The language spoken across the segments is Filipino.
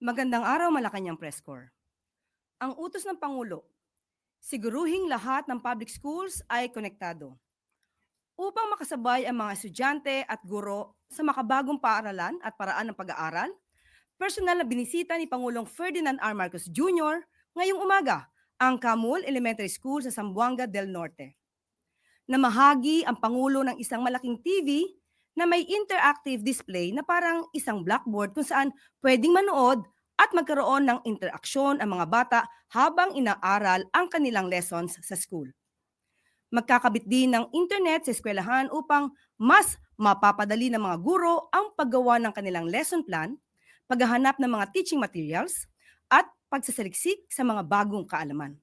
Magandang araw, Malacanang Press Corps. Ang utos ng Pangulo, siguruhing lahat ng public schools ay konektado upang makasabay ang mga estudyante at guro sa makabagong paaralan at paraan ng pag-aaral. Personal na binisita ni Pangulong Ferdinand R. Marcos Jr. ngayong umaga ang Camul Elementary School sa Zamboanga del Norte. Namahagi ang Pangulo ng isang malaking TV na may interactive display na parang isang blackboard kung saan pwedeng manood at magkaroon ng interaksyon ang mga bata habang inaaral ang kanilang lessons sa school. Magkakabit din ng internet sa eskwelahan upang mas mapapadali ng mga guro ang paggawa ng kanilang lesson plan, paghahanap ng mga teaching materials, at pagsasaliksik sa mga bagong kaalaman.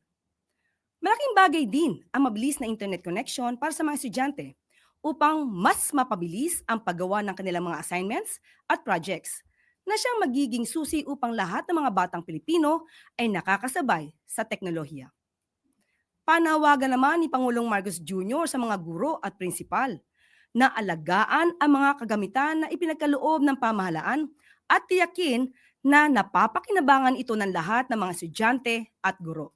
Malaking bagay din ang mabilis na internet connection para sa mga estudyante upang mas mapabilis ang paggawa ng kanilang mga assignments at projects na siyang magiging susi upang lahat ng mga batang Pilipino ay nakakasabay sa teknolohiya. Panawagan naman ni Pangulong Marcos Jr. sa mga guro at prinsipal na alagaan ang mga kagamitan na ipinagkaloob ng pamahalaan at tiyakin na napapakinabangan ito ng lahat ng mga estudyante at guro.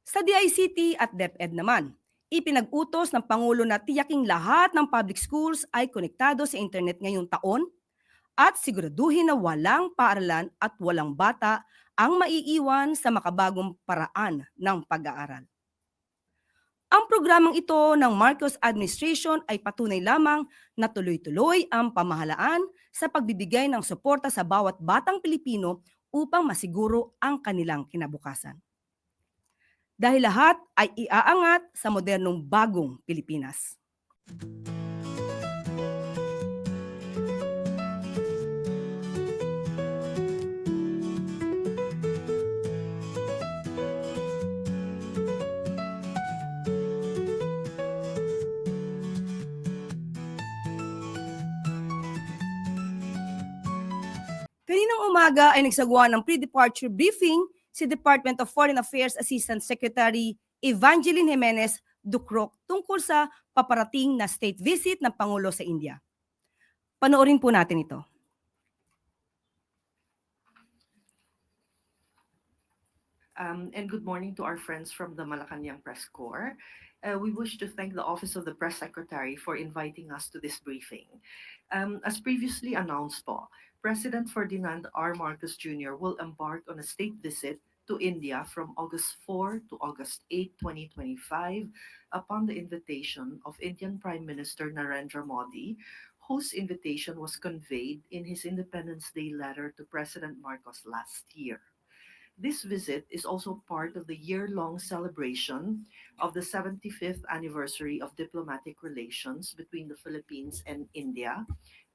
Sa DICT at DepEd naman, ipinag-utos ng Pangulo na tiyaking lahat ng public schools ay konektado sa internet ngayong taon at siguraduhin na walang paaralan at walang bata ang maiiwan sa makabagong paraan ng pag-aaral. Ang programang ito ng Marcos Administration ay patunay lamang na tuloy-tuloy ang pamahalaan sa pagbibigay ng suporta sa bawat batang Pilipino upang masiguro ang kanilang kinabukasan. Dahil lahat ay iaangat sa modernong bagong Pilipinas. Kaninang umaga ay nagsagawa ng pre-departure briefing si Department of Foreign Affairs Assistant Secretary Evangeline Jimenez Ducroc tungkol sa paparating na state visit ng Pangulo sa India. Panoorin po natin ito. And good morning to our friends from the Malacanang Press Corps. We wish to thank the Office of the Press Secretary for inviting us to this briefing. As previously announced po, President Ferdinand R. Marcos Jr. will embark on a state visit to India from August 4 to August 8, 2025, upon the invitation of Indian Prime Minister Narendra Modi, whose invitation was conveyed in his Independence Day letter to President Marcos last year. This visit is also part of the year-long celebration of the 75th anniversary of diplomatic relations between the Philippines and India,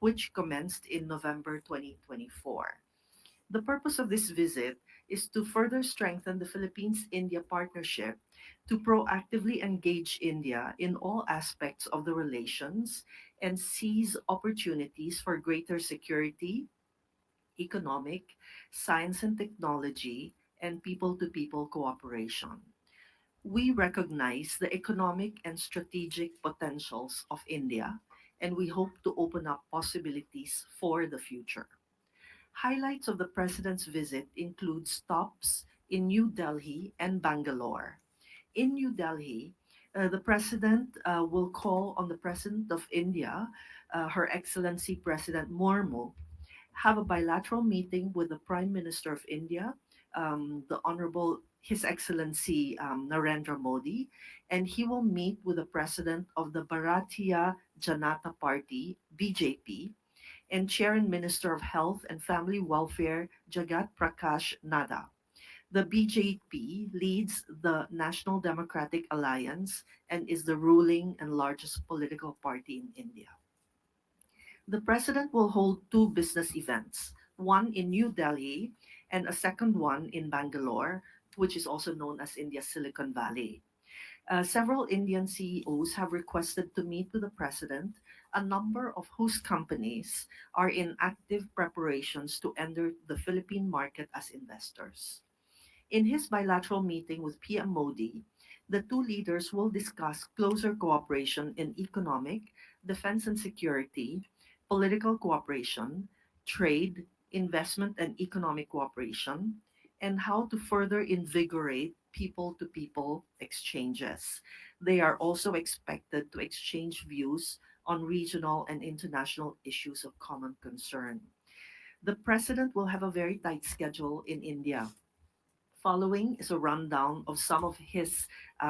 which commenced in November 2024. The purpose of this visit is to further strengthen the Philippines-India partnership, to proactively engage India in all aspects of the relations, and seize opportunities for greater security, economic, science and technology, and people-to-people cooperation. We recognize the economic and strategic potentials of India, and we hope to open up possibilities for the future. Highlights of the President's visit include stops in New Delhi and Bangalore. In New Delhi, the President will call on the President of India, Her Excellency President Murmu, have a bilateral meeting with the Prime Minister of India, the Honorable His Excellency Narendra Modi, and he will meet with the President of the Bharatiya Janata Party, BJP, and Chair and Minister of Health and Family Welfare, Jagat Prakash Nada. The BJP leads the National Democratic Alliance and is the ruling and largest political party in India. The president will hold two business events, one in New Delhi and a second one in Bangalore, which is also known as India's Silicon Valley. Several Indian CEOs have requested to meet with the president, a number of whose companies are in active preparations to enter the Philippine market as investors. In his bilateral meeting with PM Modi, the two leaders will discuss closer cooperation in economic, defense and security, political cooperation, trade, investment and economic cooperation, and how to further invigorate people to people exchanges. They are also expected to exchange views on regional and international issues of common concern. The president will have a very tight schedule in India. Following is a rundown of some of his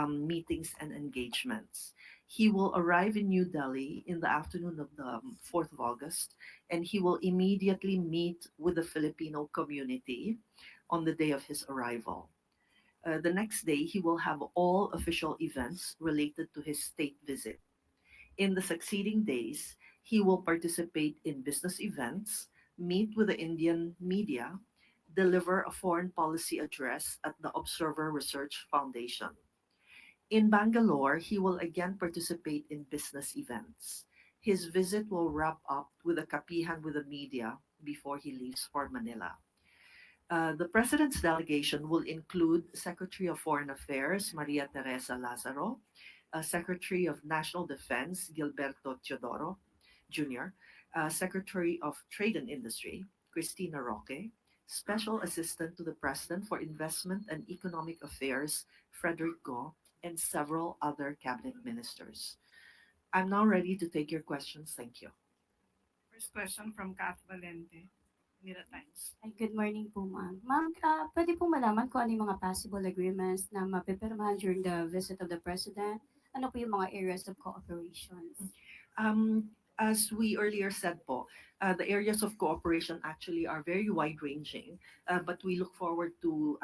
meetings and engagements. He will arrive in New Delhi in the afternoon of the 4th of August, and he will immediately meet with the Filipino community on the day of his arrival. The next day, he will have all official events related to his state visit. In the succeeding days, he will participate in business events, meet with the Indian media, deliver a foreign policy address at the Observer Research Foundation. In Bangalore, he will again participate in business events. His visit will wrap up with a kapihan with the media before he leaves for Manila. The president's delegation will include Secretary of Foreign Affairs Maria Teresa Lazaro, Secretary of National Defense Gilberto Teodoro Jr., Secretary of Trade and Industry Cristina Roque, Special Assistant to the President for Investment and Economic Affairs Frederick Go, and several other cabinet ministers. I'm now ready to take your questions. Thank you. First question from Kath Valente, Manila Times. Ay, good morning po, ma'am. Ma'am, pwede po malaman kung ano yung mga possible agreements na mapipirmahan during the visit of the President? Ano po yung mga areas of cooperation? As we earlier said po, the areas of cooperation actually are very wide-ranging, but we look forward to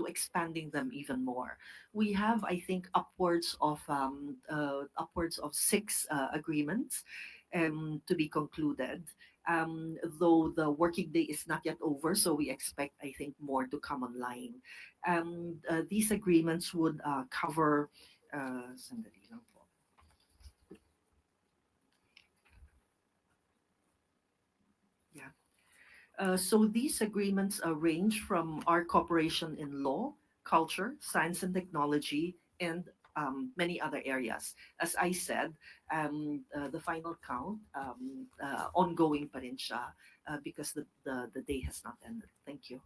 expanding them even more. We have, I think, upwards of six agreements to be concluded. Though the working day is not yet over, so we expect, I think, more to come online. These agreements would cover. Sandali lang po. So these agreements range from our cooperation in law, culture, science and technology, and many other areas. As I said, the final count, ongoing pa rin siya because the day has not ended. Thank you.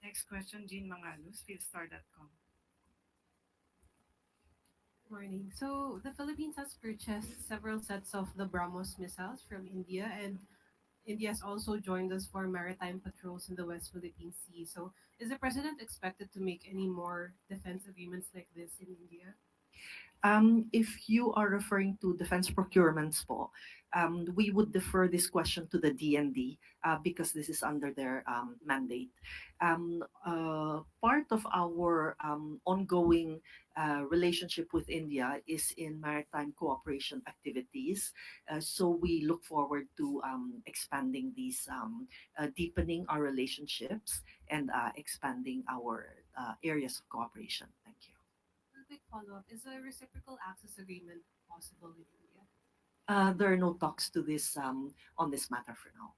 Next question, Jean Mangalus, philstar.com. Morning. So the Philippines has purchased several sets of the BrahMos missiles from India, and India has also joined us for maritime patrols in the West Philippine Sea. So is the president expected to make any more defense agreements like this in India? If you are referring to defense procurements po, we would defer this question to the DND because this is under their mandate. Part of our ongoing relationship with India is in maritime cooperation activities. So we look forward to expanding these, deepening our relationships and expanding our areas of cooperation. Thank you. A quick follow-up: is a reciprocal access agreement possible in India? There are no talks to this on this matter for now.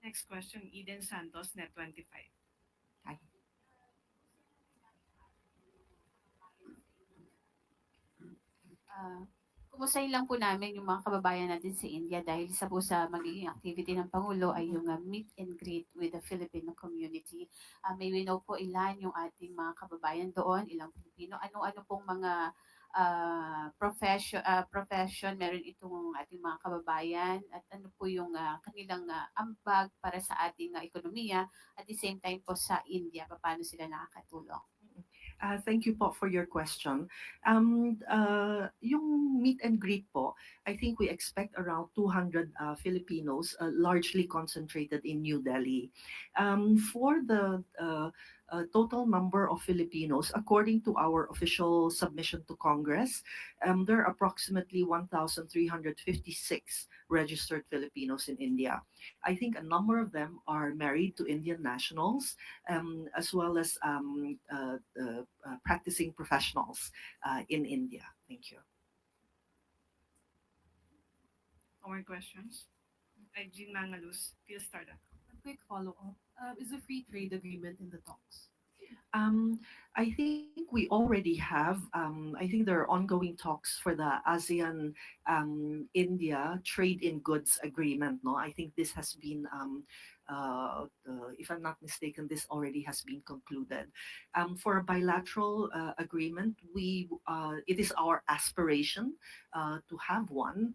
Next question, Eden Santos, Net25. Hi. Kumustahin lang po namin yung mga kababayan natin sa India dahil isa po sa magiging activity ng Pangulo ay yung meet and greet with the Filipino community. May we know po ilan yung ating mga kababayan doon, ilang Pilipino, ano-ano pong mga profession meron itong ating mga kababayan at ano po yung kanilang ambag para sa ating ekonomiya at the same time po sa India, paano sila nakakatulong. Thank you po for your question. Yung meet and greet po, I think we expect around 200 Filipinos, largely concentrated in New Delhi. For the total number of Filipinos, according to our official submission to Congress, there are approximately 1,356 registered Filipinos in India. I think a number of them are married to Indian nationals, as well as practicing professionals in India. Thank you. More questions? Jean Mangalus, philstar.com. A quick follow-up: is a free trade agreement in the talks? I think we already have. I think there are ongoing talks for the ASEAN India Trade in Goods Agreement. No, I think this has been, if I'm not mistaken, this already has been concluded. For a bilateral agreement, it is our aspiration to have one,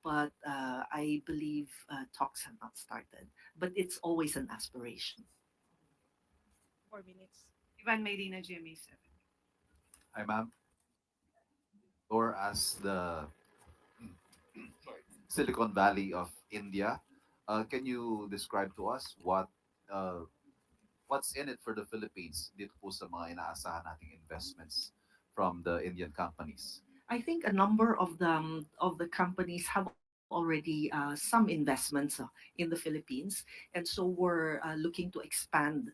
but I believe talks have not started. But it's always an aspiration. 4 minutes. Ivan Mayrina, GMA7. Hi, ma'am. Or as the sorry, Silicon Valley of India, can you describe to us what's in it for the Philippines dito po sa mga inaasahan nating investments from the Indian companies? I think a number of the companies have already some investments in the Philippines, and so we're looking to expand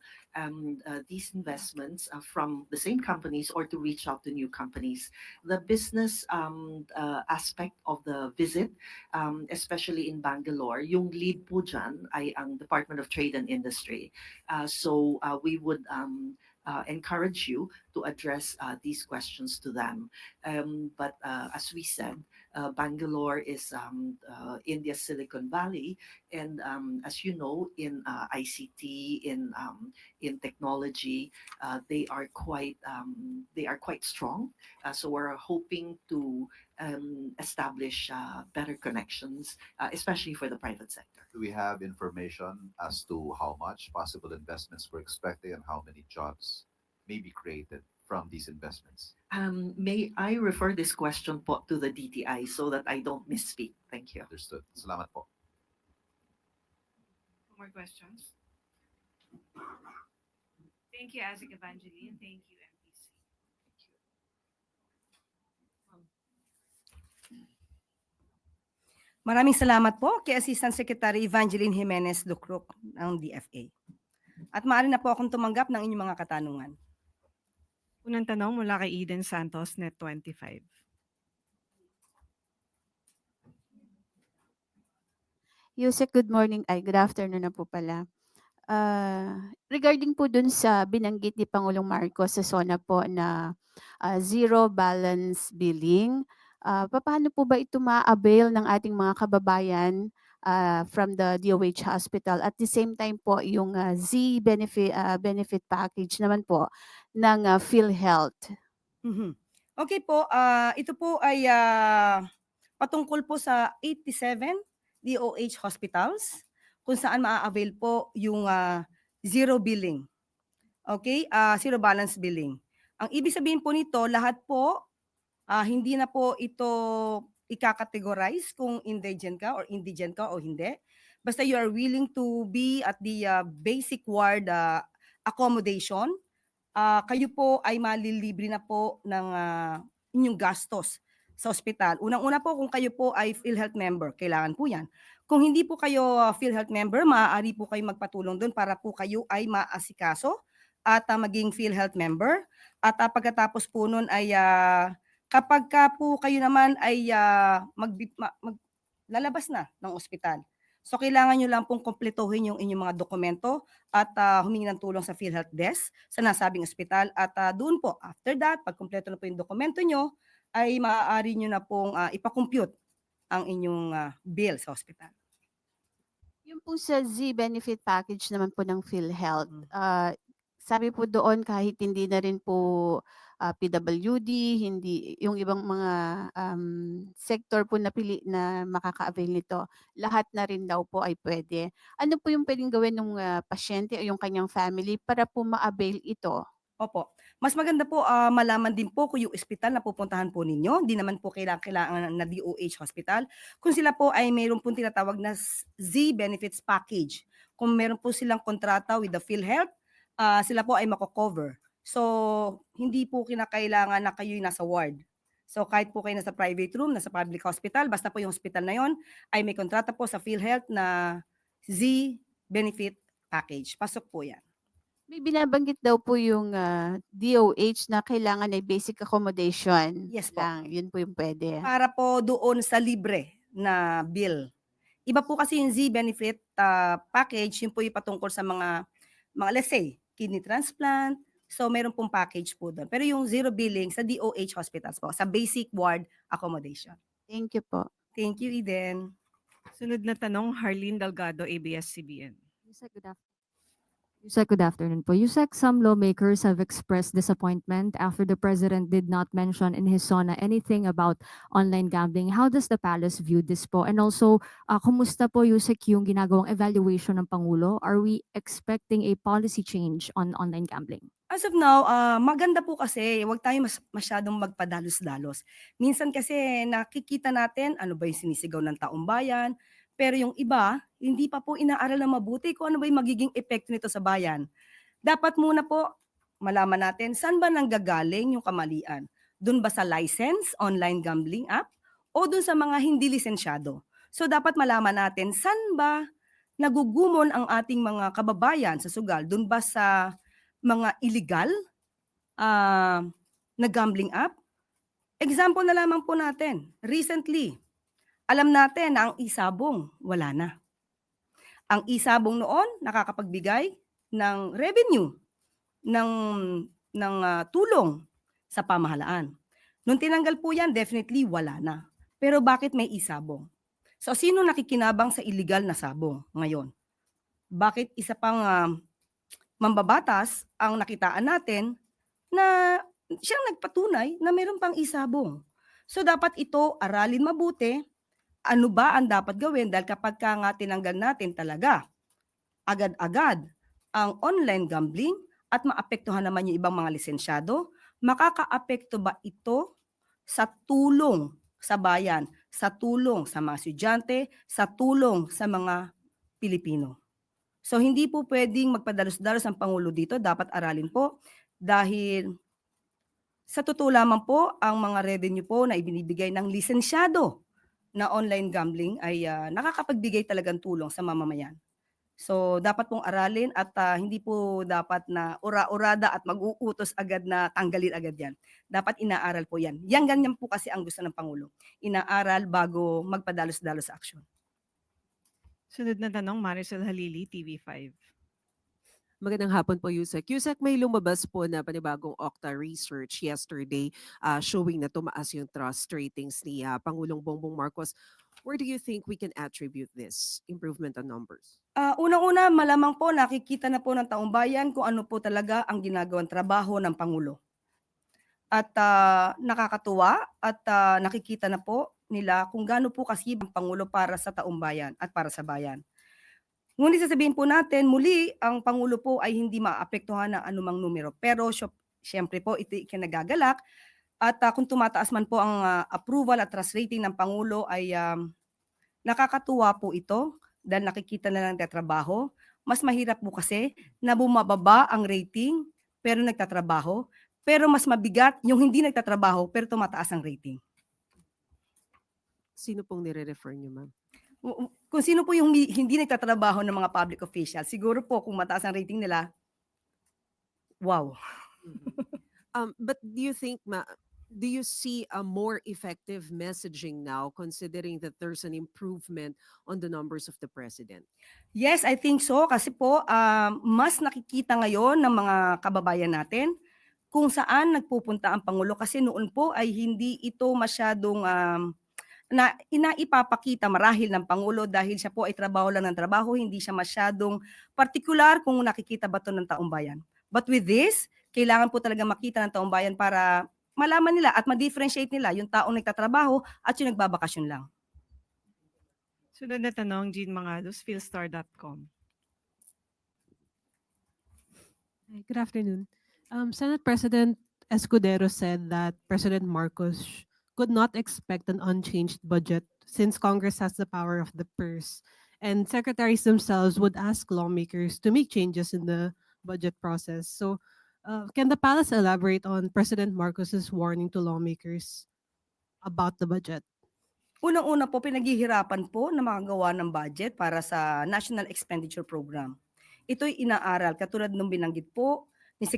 these investments from the same companies or to reach out to new companies. The business aspect of the visit, especially in Bangalore, yung lead po dyan ay ang Department of Trade and Industry. So we would encourage you to address these questions to them. But as we said, Bangalore is India's Silicon Valley, and as you know, in ICT, in technology, they are quite strong. So we're hoping to establish better connections, especially for the private sector. Do we have information as to how much possible investments we're expecting and how many jobs may be created from these investments? May I refer this question po to the DTI so that I don't misspeak? Thank you. Understood. Salamat po. 2 more questions. Thank you, Asik Evangeline. Thank you, MPC. Maraming salamat po kay Assistant Secretary Evangeline Jimenez Lucroc ng DFA. At maaari na po akong tumanggap ng inyong mga katanungan. Unang tanong mula kay Eden Santos, Net25. Yusek, good morning. Ay, good afternoon na po pala. Regarding po dun sa binanggit ni Pangulong Marcos sa SONA po na zero balance billing, paano po ba ito ma-avail ng ating mga kababayan from the DOH hospital? At the same time po, yung Z benefit package naman po ng PhilHealth. Mhm. Okay po, ito po ay patungkol po sa 87 DOH hospitals kung saan maa-avail po yung zero billing. Okay? Zero balance billing. Ang ibig sabihin po nito, lahat po, hindi na po ito ika-categorize kung indigent ka o hindi. Basta you are willing to be at the basic ward accommodation, kayo po ay malilibre na po ng inyong gastos sa ospital. Unang-una po, kung kayo po ay PhilHealth member, kailangan po yan. Kung hindi po kayo PhilHealth member, maaari po kayo magpatulong doon para po kayo ay maasikaso at maging PhilHealth member. At pagkatapos po nun ay kapag ka po kayo naman ay lalabas na ng ospital. So kailangan nyo lang pong kumpletuhin yung inyong mga dokumento at humingi ng tulong sa PhilHealth Desk sa nasabing ospital. At doon po, after that, pag kumpleto na po yung dokumento nyo, ay maaari nyo na pong ipakompute ang inyong bill sa ospital. Yung po sa Z benefit package naman po ng PhilHealth, sabi po doon kahit hindi na rin po PWD, hindi yung ibang mga sector po na pili na makaka-avail nito, lahat na rin daw po ay pwede. Ano po yung pwedeng gawin ng pasyente o yung kanyang family para po ma-avail ito? Opo. Mas maganda po malaman din po kung yung ospital na pupuntahan po ninyo, hindi naman po kailangan na DOH hospital. Kung sila po ay mayroon pong tinatawag na Z benefits package. Kung meron po silang kontrata with the PhilHealth, sila po ay mako-cover. So, hindi po kinakailangan na kayo'y nasa ward. So, kahit po kayo nasa private room, nasa public hospital, basta po yung hospital na yon ay may kontrata po sa PhilHealth na Z benefit package. Pasok po yan. May binabanggit daw po yung DOH na kailangan ay basic accommodation Yes po. lang. Yun po yung pwede. Para po doon sa libre na bill. Iba po kasi yung Z benefit package, yun po yung patungkol sa mga let's say, kidney transplant. So meron pong package po doon. Pero yung zero billing sa DOH hospitals po, sa basic ward accommodation. Thank you po. Thank you, Eden. Sunod na tanong, Harleen Delgado, ABS-CBN. Yusek, good afternoon po. Yusek, some lawmakers have expressed disappointment after the president did not mention in his SONA anything about online gambling. How does the palace view this po? And also, kumusta po Yusek yung ginagawang evaluation ng Pangulo? Are we expecting a policy change on online gambling? As of now, maganda po kasi wag tayo masyadong magpadalos-dalos. Minsan kasi nakikita natin ano ba yung sinisigaw ng taong bayan, pero yung iba, hindi pa po inaaral na mabuti kung ano ba yung magiging epekto nito sa bayan. Dapat muna po malaman natin saan ba nanggagaling yung kamalian. Doon ba sa license, online gambling app, o doon sa mga hindi lisensyado? So dapat malaman natin saan ba nagugumon ang ating mga kababayan sa sugal. Doon ba sa mga illegal na gambling app? Example na lamang po natin. Recently, alam natin na ang isabong wala na. Ang isabong noon nakakapagbigay ng revenue, ng tulong sa pamahalaan. Nung tinanggal po yan, definitely wala na. Pero bakit may isabong? So sino nakikinabang sa illegal na sabong ngayon? Bakit isa pang mambabatas ang nakitaan natin na siyang nagpatunay na meron pang isabong? So dapat ito aralin mabuti. Ano ba ang dapat gawin? Dahil kapag nga tinanggal natin talaga agad-agad ang online gambling at maapektuhan naman yung ibang mga lisensyado, makakaapekto ba ito sa tulong sa bayan, sa tulong sa mga estudyante, sa tulong sa mga Pilipino? So hindi po pwedeng magpadalos-dalos ang Pangulo dito, dapat aralin po dahil sa totoo lamang po ang mga revenue po na ibinibigay ng lisensyado na online gambling ay nakakapagbigay talagang tulong sa mamamayan. So dapat pong aralin at hindi po dapat na ura-urada at mag-uutos agad na tanggalin agad yan. Dapat inaaral po yan. Yan ganyan po kasi ang gusto ng Pangulo. Inaaral bago magpadalos-dalos sa aksyon. Sunod na tanong, Maricel Halili, TV5. Magandang hapon po, Yusek. Yusek, may lumabas po na panibagong Okta research yesterday showing na tumaas yung trust ratings ni Pangulong Bongbong Marcos. Where do you think we can attribute this improvement on numbers? Unang-una, malamang po nakikita na po ng taong bayan kung ano po talaga ang ginagawang trabaho ng Pangulo. At nakakatuwa at nakikita na po nila kung gaano po kasibang Pangulo para sa taong bayan at para sa bayan. Ngunit sasabihin po natin, muli, ang Pangulo po ay hindi maapektuhan ng anumang numero. Pero syempre po, ito ikinagagalak. At kung tumataas man po ang approval at trust rating ng Pangulo ay nakakatuwa po ito dahil nakikita na lang nagtatrabaho. Mas mahirap po kasi na bumababa ang rating pero nagtatrabaho. Pero mas mabigat yung hindi nagtatrabaho pero tumataas ang rating. Sino pong nire-refer niyo, ma'am? Kung sino po yung hindi nagtatrabaho ng mga public officials, siguro po kung mataas ang rating nila, wow. But do you think, do you see a more effective messaging now considering that there's an improvement on the numbers of the president? Yes, I think so. Kasi po, mas nakikita ngayon ng mga kababayan natin kung saan nagpupunta ang Pangulo. Kasi noon po ay hindi ito masyadong na inaipapakita marahil ng Pangulo dahil siya po ay trabaho lang ng trabaho, hindi siya masyadong partikular kung nakikita ba ito ng taong bayan. But with this, kailangan po talaga makita ng taong bayan para malaman nila at ma-differentiate nila yung taong nagtatrabaho at yung nagbabakasyon lang. Sunod na tanong, Jean Mangalos, philstar.com. Hi, good afternoon. Senate President Escudero said that President Marcos could not expect an unchanged budget since Congress has the power of the purse. And secretaries themselves would ask lawmakers to make changes in the budget process. So can the palace elaborate on President Marcos's warning to lawmakers about the budget? Unang-una po, pinaghihirapan po na makagawa ng budget para sa National Expenditure Program. Ito'y inaaral, katulad nung binanggit po ni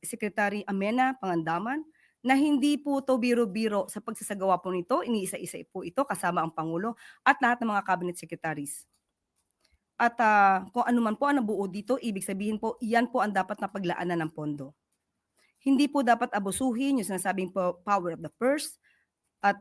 Secretary Amena Pangandaman, na hindi po to biro-biro sa pagsasagawa po nito, iniisa-isa po ito kasama ang Pangulo at lahat ng mga cabinet secretaries. At kung ano man po ang nabuo dito, ibig sabihin po, iyan po ang dapat na paglaanan ng pondo. Hindi po dapat abusuhin yung sinasabing power of the purse at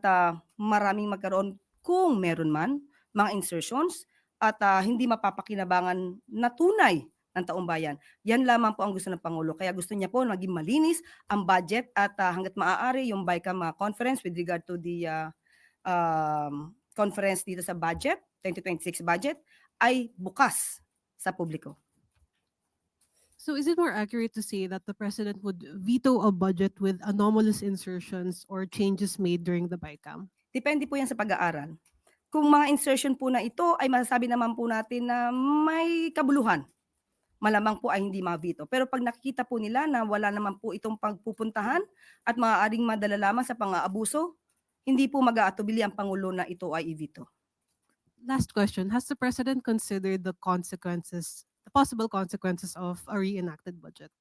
maraming magkaroon kung meron man mga insertions at hindi mapapakinabangan na tunay ng taong bayan. Yan lamang po ang gusto ng Pangulo. Kaya gusto niya po maging malinis ang budget at hanggat maaari yung BICAM conference with regard to the conference dito sa budget, 2026 budget, ay bukas sa publiko. So is it more accurate to say that the president would veto a budget with anomalous insertions or changes made during the BICAM? Depende po yan sa pag-aaral. Kung mga insertion po na ito ay masasabi naman po natin na may kabuluhan, malamang po ay hindi ma-veto. Pero pag nakikita po nila na wala naman po itong pagpupuntahan at maaaring madala lamang sa pang-aabuso, hindi po mag-aatubili ang Pangulo na ito ay i-veto. Last question, has the president considered the possible consequences of a reenacted budget?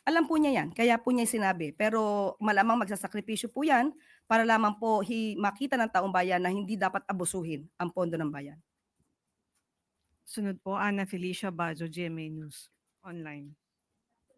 Alam po niya yan, kaya po niya sinabi. Pero malamang magsasakripisyo po yan para lamang po makita ng taong bayan na hindi dapat abusuhin ang pondo ng bayan. Sunod po, Ana Felicia Bajo, GMA News Online.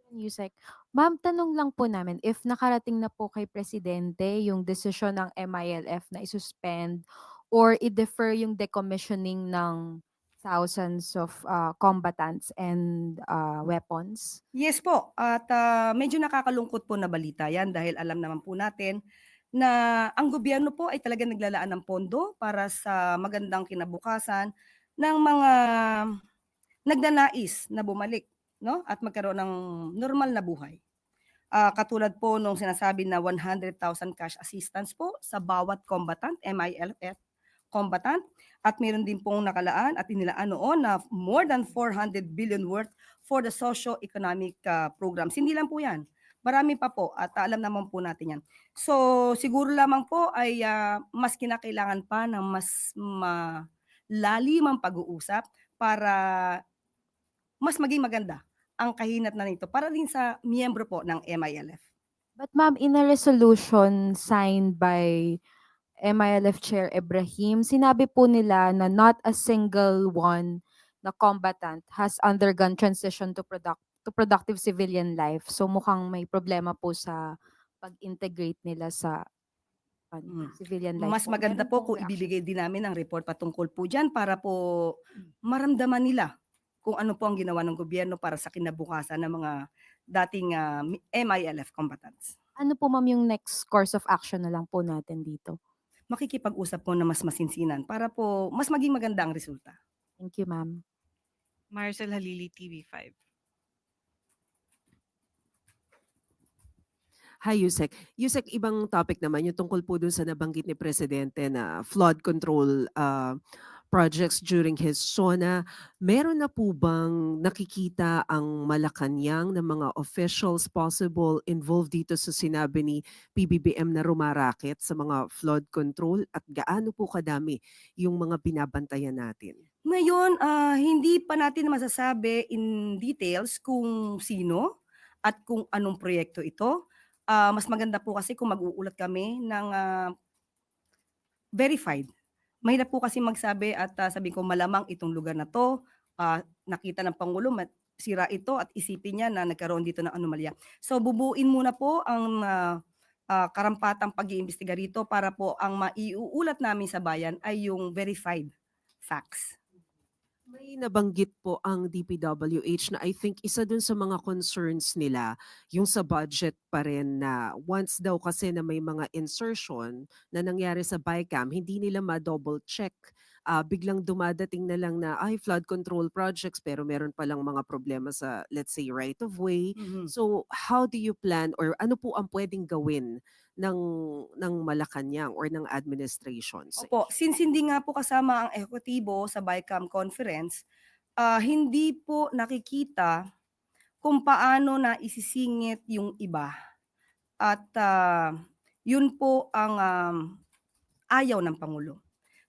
Yusek. Ma'am, tanong lang po namin if nakarating na po kay Presidente yung desisyon ng MILF na isuspend or i-defer yung decommissioning ng thousands of combatants and weapons. Yes po, at medyo nakakalungkot po na balita yan dahil alam naman po natin na ang gobyerno po ay talaga naglalaan ng pondo para sa magandang kinabukasan ng mga nagnanais na bumalik, no? At magkaroon ng normal na buhay. Katulad po nung sinasabi na 100,000 cash assistance po sa bawat combatant, MILF combatant, at meron din pong nakalaan at inilaan noon na more than 400 billion worth for the socio-economic programs. Hindi lang po yan. Marami pa po at alam naman po natin yan. So siguro lamang po ay mas kinakailangan pa ng mas malalim ang pag-uusap para mas maging maganda ang kahinat na nito para din sa miyembro po ng MILF. But ma'am, in a resolution signed by MILF Chair Ibrahim, sinabi po nila na not a single one na combatant has undergone transition to productive civilian life. So mukhang may problema po sa pag-integrate nila sa civilian life. Mas maganda Meron po pong kung reaction. ibibigay din namin ang report patungkol po dyan para po maramdaman nila kung ano po ang ginawa ng gobyerno para sa kinabukasan ng mga dating MILF combatants. Ano po ma'am yung next course of action na lang po natin dito? Makikipag-usap po na mas masinsinan para po mas maging maganda ang resulta. Thank you ma'am. Marcel Halili, TV5. Hi, Yusek. Yusek, ibang topic naman, yung tungkol po dun sa nabanggit ni Presidente na flood control projects during his SONA. Meron na po bang nakikita ang Malacanang ng mga officials possible involved dito sa sinabi ni PBBM na rumaraket sa mga flood control at gaano po kadami yung mga binabantayan natin? Ngayon, hindi pa natin masasabi in details kung sino at kung anong proyekto ito. Mas maganda po kasi kung mag-uulat kami ng verified. Mahirap po kasi magsabi at sabi ko malamang itong lugar na to, nakita ng Pangulo, sira ito at isipin niya na nagkaroon dito ng anomalya. So bubuin muna po ang karampatang pag-iimbestiga rito para po ang maiuulat namin sa bayan ay yung verified facts. May nabanggit po ang DPWH na I think isa dun sa mga concerns nila yung sa budget pa rin na once daw kasi na may mga insertion na nangyari sa BICAM, hindi nila ma-double check. Biglang dumadating na lang na ay flood control projects pero meron palang mga problema sa let's say right of way. Mhm. So how do you plan or ano po ang pwedeng gawin ng Malacanang or ng administration? Opo, since hindi nga po kasama ang ehekutibo sa BICAM conference, hindi po nakikita kung paano na isisingit yung iba. At yun po ang ayaw ng Pangulo.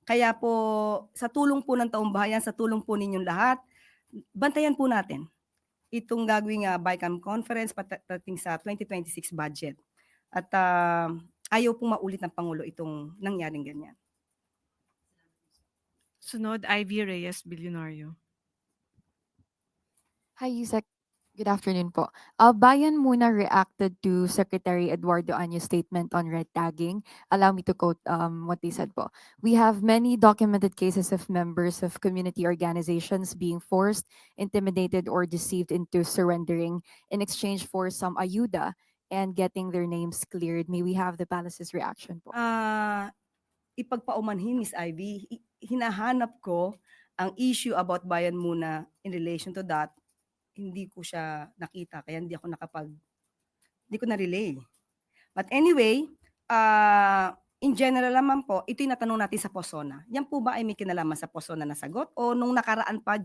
Kaya po sa tulong po ng taong bayan, sa tulong po ninyong lahat, bantayan po natin itong gagawing BICAM conference patating sa 2026 budget. At ayaw pong maulit ng Pangulo itong nangyaring ganyan. Sunod, Ivy Reyes, Bilyonaryo. Hi, Yusek. Good afternoon po. Bayan muna reacted to Secretary Eduardo Anyo's statement on red tagging. Allow me to quote what they said po. We have many documented cases of members of community organizations being forced, intimidated, or deceived into surrendering in exchange for some ayuda and getting their names cleared. May we have the palace's reaction po? Ipagpaumanhin, Miss Ivy, hinahanap ko ang issue about bayan muna in relation to that. Hindi ko siya nakita, kaya hindi ko na-relay. But anyway, in general naman po, ito yung natanong natin sa POSONA. Yan po ba ay may kinalaman sa POSONA na sagot o nung nakaraan pa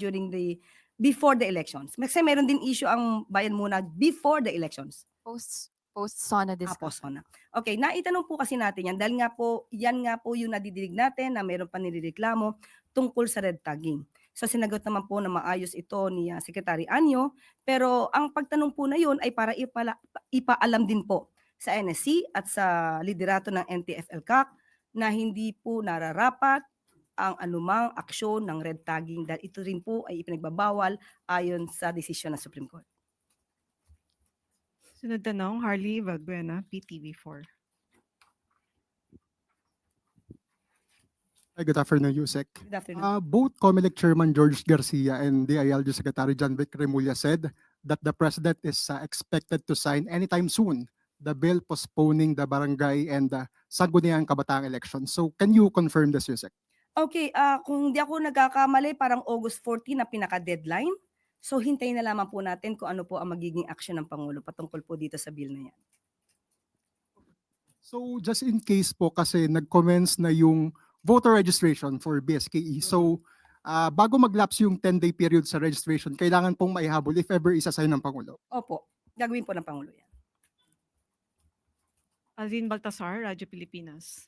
before the elections? Kasi meron din issue ang bayan muna before the elections. Post SONA discussion. POSONA. Okay, naitanong po kasi natin yan dahil nga po, yan nga po yung nadidinig natin na meron pa nirereklamo tungkol sa red tagging. So sinagot naman po na maayos ito ni Secretary Anyo, pero ang pagtanong po na yun ay para ipaalam din po sa NSC at sa liderato ng NTF-ELCAC na hindi po nararapat ang anumang aksyon ng red tagging dahil ito rin po ay ipinagbabawal ayon sa desisyon ng Supreme Court. Sunod tanong, Harley Valbuena, PTV4. Hi, good afternoon, Yusek. Good afternoon. Both COMELEC Chairman George Garcia and DILG Secretary John Vic Remulla said that the President is expected to sign anytime soon the bill postponing the barangay and Sangguniang Kabataan elections. So can you confirm this, Yusek? Okay, kung di ako nagkakamali, parang August 14 na pinaka-deadline. So hintayin na lamang po natin kung ano po ang magiging action ng Pangulo patungkol po dito sa bill na yan. So just in case po kasi nag-commence na yung voter registration for BSKE. So bago mag-lapse yung 10-day period sa registration, kailangan pong maihabol if ever isa-sign ng Pangulo. Opo, gagawin po ng Pangulo yan. Alvin Baltasar, Radyo Pilipinas.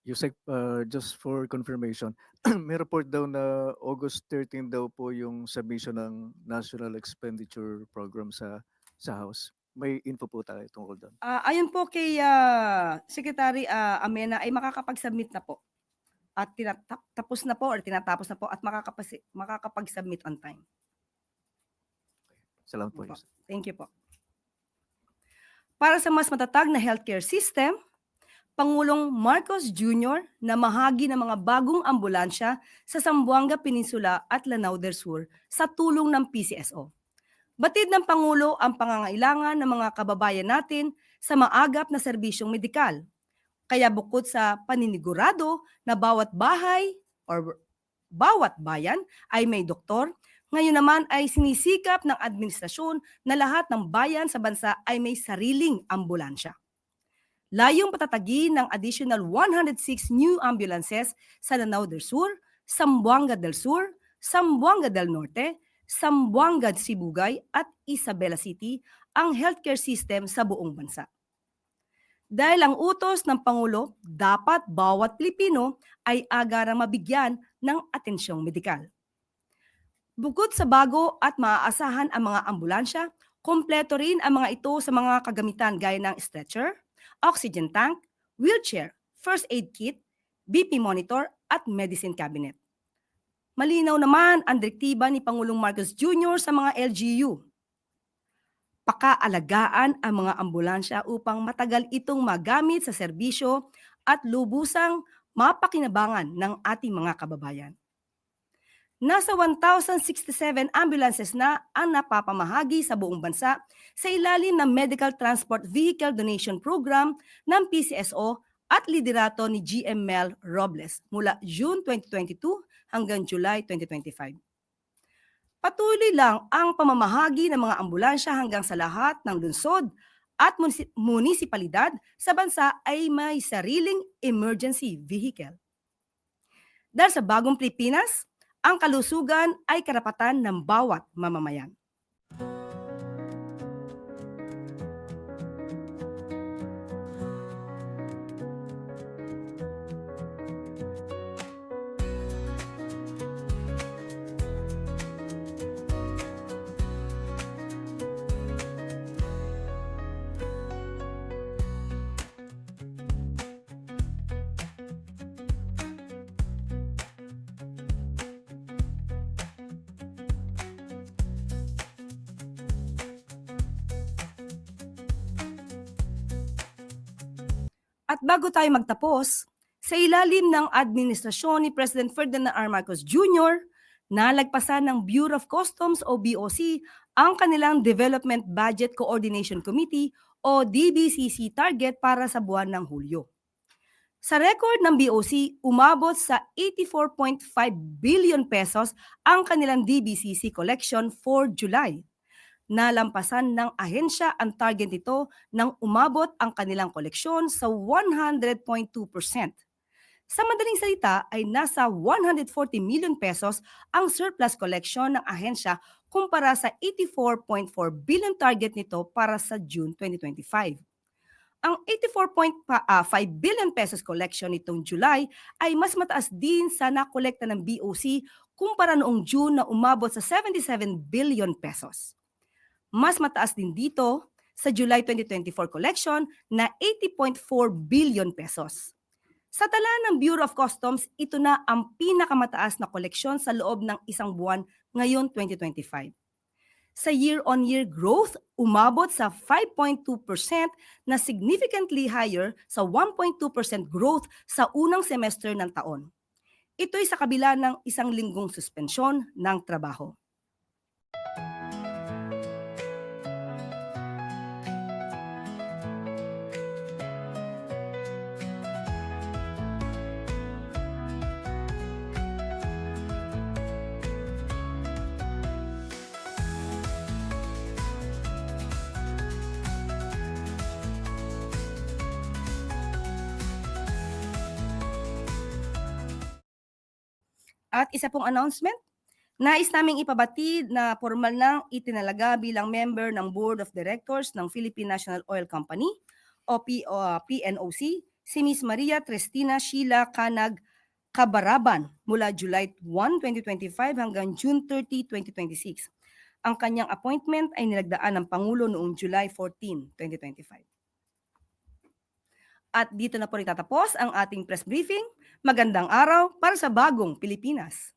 Yusek, just for confirmation, may report daw na August 13 daw po yung submission ng National Expenditure Program sa House. May info po tayo tungkol doon. Ayon po kay Secretary Amena ay makakapag-submit na po. At tapos na po or tinatapos na po at makakapag-submit on time. Salamat po, Opo. Yusek. Thank you po. Para sa mas matatag na healthcare system, Pangulong Marcos Jr. na mahagi ng mga bagong ambulansya sa Zamboanga Peninsula at Lanao del Sur sa tulong ng PCSO. Batid ng Pangulo ang pangangailangan ng mga kababayan natin sa maagap na serbisyong medikal. Kaya bukod sa paninigurado na bawat bahay or bawat bayan ay may doktor, ngayon naman ay sinisikap ng administrasyon na lahat ng bayan sa bansa ay may sariling ambulansya. Layong patatagin ng additional 106 new ambulances sa Lanao del Sur, Zamboanga del Sur, Zamboanga del Norte, Zamboanga Sibugay at Isabela City ang healthcare system sa buong bansa. Dahil ang utos ng Pangulo, dapat bawat Pilipino ay agarang mabigyan ng atensyong medikal. Bukod sa bago at maaasahan ang mga ambulansya, kompleto rin ang mga ito sa mga kagamitan gaya ng stretcher, oxygen tank, wheelchair, first aid kit, BP monitor at medicine cabinet. Malinaw naman ang direktiba ni Pangulong Marcos Jr. sa mga LGU. Pakaalagaan ang mga ambulansya upang matagal itong magamit sa serbisyo at lubusang mapakinabangan ng ating mga kababayan. Nasa 1,067 ambulances na ang napapamahagi sa buong bansa sa ilalim ng Medical Transport Vehicle Donation Program ng PCSO at liderato ni GM Mel Robles mula June 2022 hanggang July 2025. Patuloy lang ang pamamahagi ng mga ambulansya hanggang sa lahat ng lungsod at munisipalidad sa bansa ay may sariling emergency vehicle. Dahil sa bagong Pilipinas, ang kalusugan ay karapatan ng bawat mamamayan. At bago tayo magtapos, sa ilalim ng administrasyon ni President Ferdinand R. Marcos Jr., nalagpasan ng Bureau of Customs o BOC ang kanilang Development Budget Coordination Committee o DBCC target para sa buwan ng Hulyo. Sa record ng BOC, umabot sa 84.5 billion pesos ang kanilang DBCC collection for July. Nalampasan ng ahensya ang target nito nang umabot ang kanilang koleksyon sa 100.2%. Sa madaling salita ay nasa 140 million pesos ang surplus collection ng ahensya kumpara sa 84.4 billion target nito para sa June 2025. Ang 84.5 billion pesos collection nitong July ay mas mataas din sa nakolekta ng BOC kumpara noong June na umabot sa 77 billion pesos. Mas mataas din dito sa July 2024 collection na 80.4 billion pesos. Sa tala ng Bureau of Customs, ito na ang pinakamataas na koleksyon sa loob ng isang buwan ngayon 2025. Sa year-on-year growth, umabot sa 5.2% na significantly higher sa 1.2% growth sa unang semester ng taon. Ito'y sa kabila ng isang linggong suspensyon ng trabaho. At isa pong announcement, nais naming ipabatid na formal nang itinalaga bilang member ng Board of Directors ng Philippine National Oil Company o PNOC si Ms. Maria Trestina Sheila Canag Cabaraban mula July 1, 2025 hanggang June 30, 2026. Ang kanyang appointment ay nilagdaan ng Pangulo noong July 14, 2025. At dito na po rin tatapos ang ating press briefing. Magandang araw para sa bagong Pilipinas.